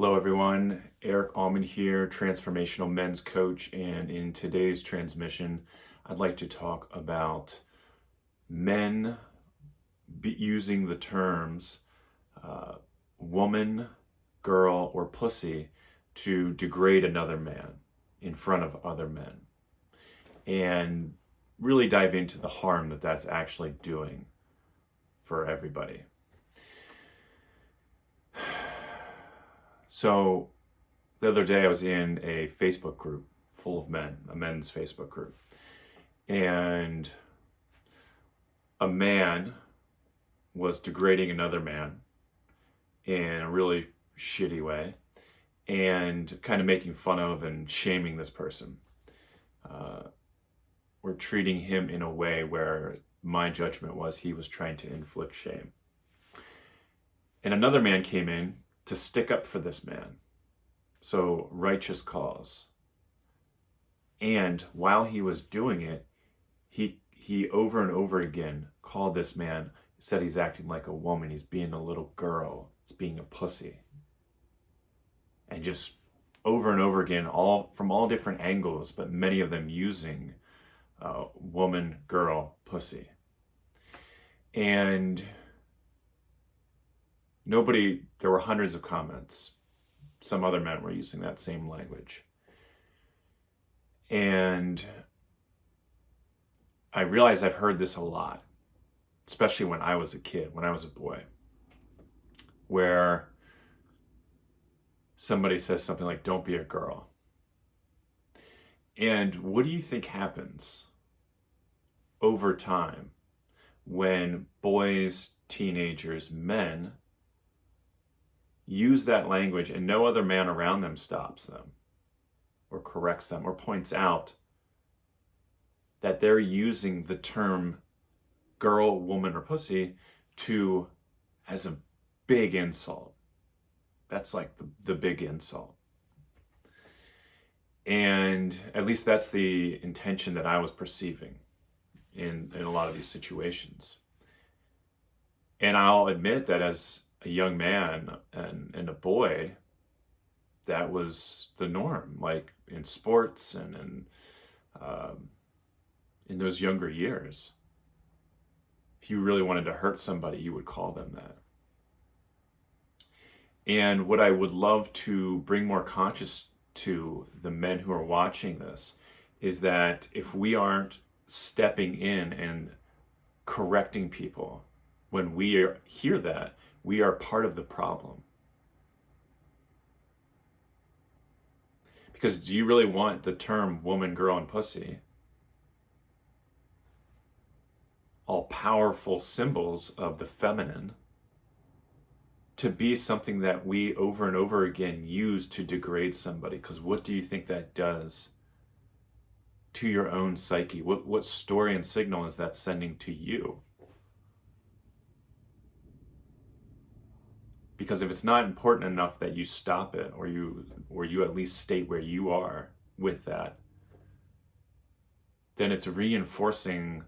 Hello everyone, Eric Almond here, transformational men's coach, and in today's transmission, I'd like to talk about men using the terms woman, girl, or pussy to degrade another man in front of other men, and really dive into the harm that that's actually doing for everybody. So the other day I was in a Facebook group full of men, a men's Facebook group, and a man was degrading another man in a really shitty way and kind of making fun of and shaming this person. We're treating him in a way where my judgment was he was trying to inflict shame. And another man came in to stick up for this man. So righteous cause. And while he was doing it, he over and over again called this man, said he's acting like a woman, he's being a little girl, he's being a pussy. And just over and over again, all from all different angles, but many of them using woman, girl, pussy. And there were hundreds of comments. Some other men were using that same language. And I realize I've heard this a lot, especially when I was a kid, when I was a boy, where somebody says something like, "Don't be a girl." And what do you think happens over time when boys, teenagers, men use that language and no other man around them stops them or corrects them or points out that they're using the term girl, woman, or pussy as a big insult? That's like the big insult. And at least that's the intention that I was perceiving in a lot of these situations. And I'll admit that as a young man and a boy, that was the norm, like in sports and in those younger years. If you really wanted to hurt somebody, you would call them that. And what I would love to bring more conscious to the men who are watching this is that if we aren't stepping in and correcting people when we hear that, we are part of the problem. Because do you really want the term woman, girl, and pussy, all powerful symbols of the feminine, to be something that we over and over again use to degrade somebody? Because what do you think that does to your own psyche? What story and signal is that sending to you? Because if it's not important enough that you stop it, or you at least state where you are with that, then it's reinforcing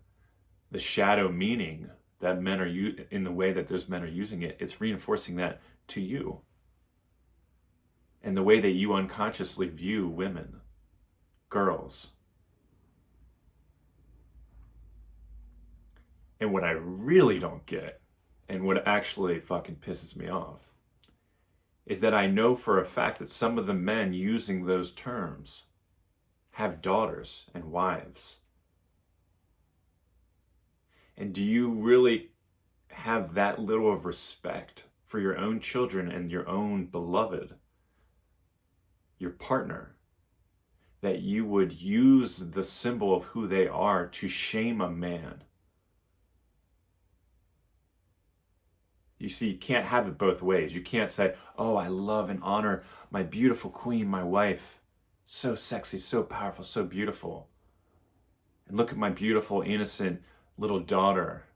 the shadow meaning that men are in the way that those men are using it. It's reinforcing that to you, and the way that you unconsciously view women, girls. And what I really don't get, and what actually fucking pisses me off, is that I know for a fact that some of the men using those terms have daughters and wives. And do you really have that little of respect for your own children and your own beloved, your partner, that you would use the symbol of who they are to shame a man? You see, you can't have it both ways. You can't say, "Oh, I love and honor my beautiful queen, my wife. So sexy, so powerful, so beautiful. And look at my beautiful, innocent little daughter,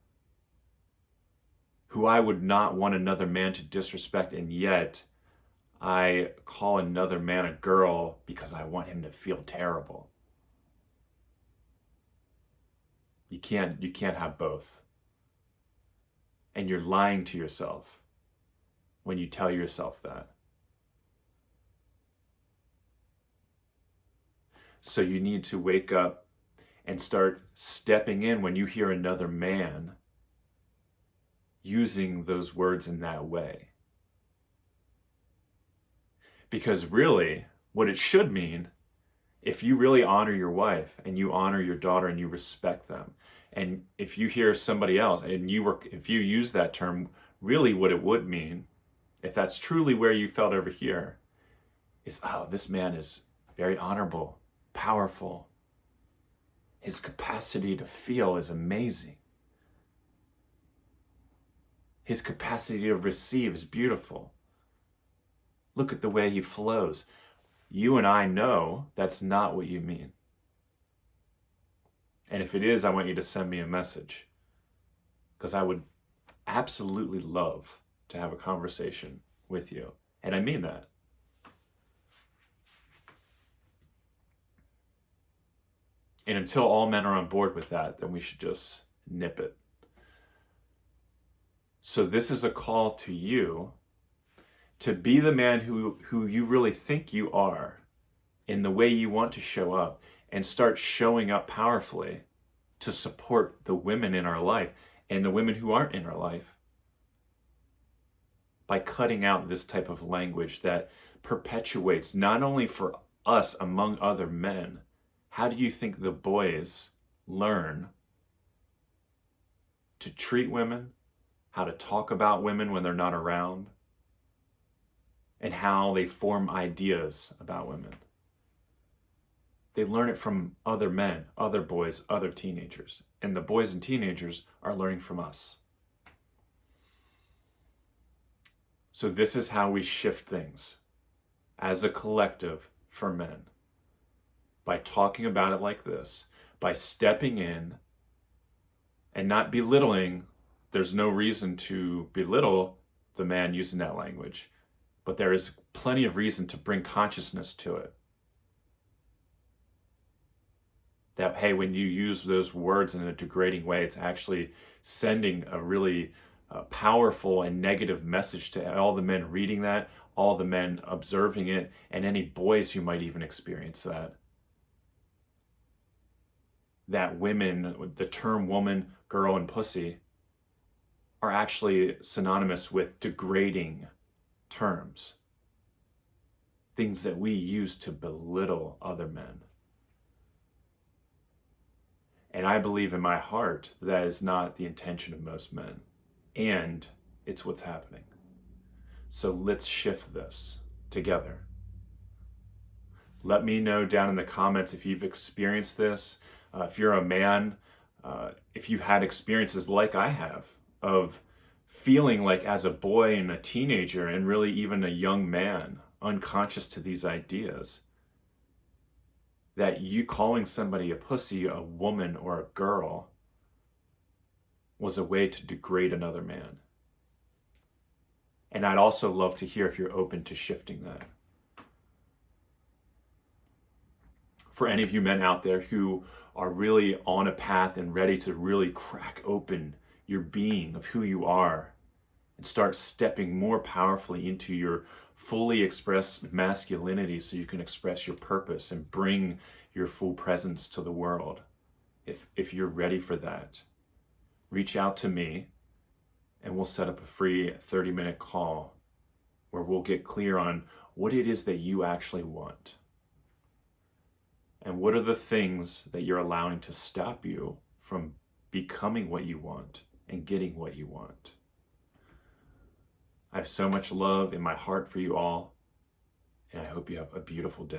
who I would not want another man to disrespect, and yet I call another man a girl because I want him to feel terrible." You can't have both. And you're lying to yourself when you tell yourself that. So you need to wake up and start stepping in when you hear another man using those words in that way. Because really, what it should mean, if you really honor your wife and you honor your daughter and you respect them, and if you hear somebody else and if you use that term, really what it would mean, if that's truly where you felt over here, is, oh, this man is very honorable, powerful. His capacity to feel is amazing. His capacity to receive is beautiful. Look at the way he flows. You and I know that's not what you mean. And if it is, I want you to send me a message, because I would absolutely love to have a conversation with you. And I mean that. And until all men are on board with that, then we should just nip it. So this is a call to you to be the man who you really think you are in the way you want to show up, and start showing up powerfully to support the women in our life and the women who aren't in our life, by cutting out this type of language that perpetuates, not only for us among other men. How do you think the boys learn to treat women, how to talk about women when they're not around, and how they form ideas about women? They learn it from other men, other boys, other teenagers. And the boys and teenagers are learning from us. So this is how we shift things as a collective for men. By talking about it like this, by stepping in and not belittling. There's no reason to belittle the man using that language, but there is plenty of reason to bring consciousness to it. That, hey, when you use those words in a degrading way, it's actually sending a really powerful and negative message to all the men reading that, all the men observing it, and any boys who might even experience that. That women, the term woman, girl, and pussy are actually synonymous with degrading terms. Things that we use to belittle other men. And I believe in my heart that is not the intention of most men. And it's what's happening. So let's shift this together. Let me know down in the comments if you've experienced this. If you're a man, if you've had experiences like I have of feeling like as a boy and a teenager and really even a young man, unconscious to these ideas, that you calling somebody a pussy, a woman, or a girl was a way to degrade another man. And I'd also love to hear if you're open to shifting that. For any of you men out there who are really on a path and ready to really crack open your being of who you are and start stepping more powerfully into your fully expressed masculinity so you can express your purpose and bring your full presence to the world. If you're ready for that, reach out to me and we'll set up a free 30-minute call where we'll get clear on what it is that you actually want. And what are the things that you're allowing to stop you from becoming what you want and getting what you want? I have so much love in my heart for you all, and I hope you have a beautiful day.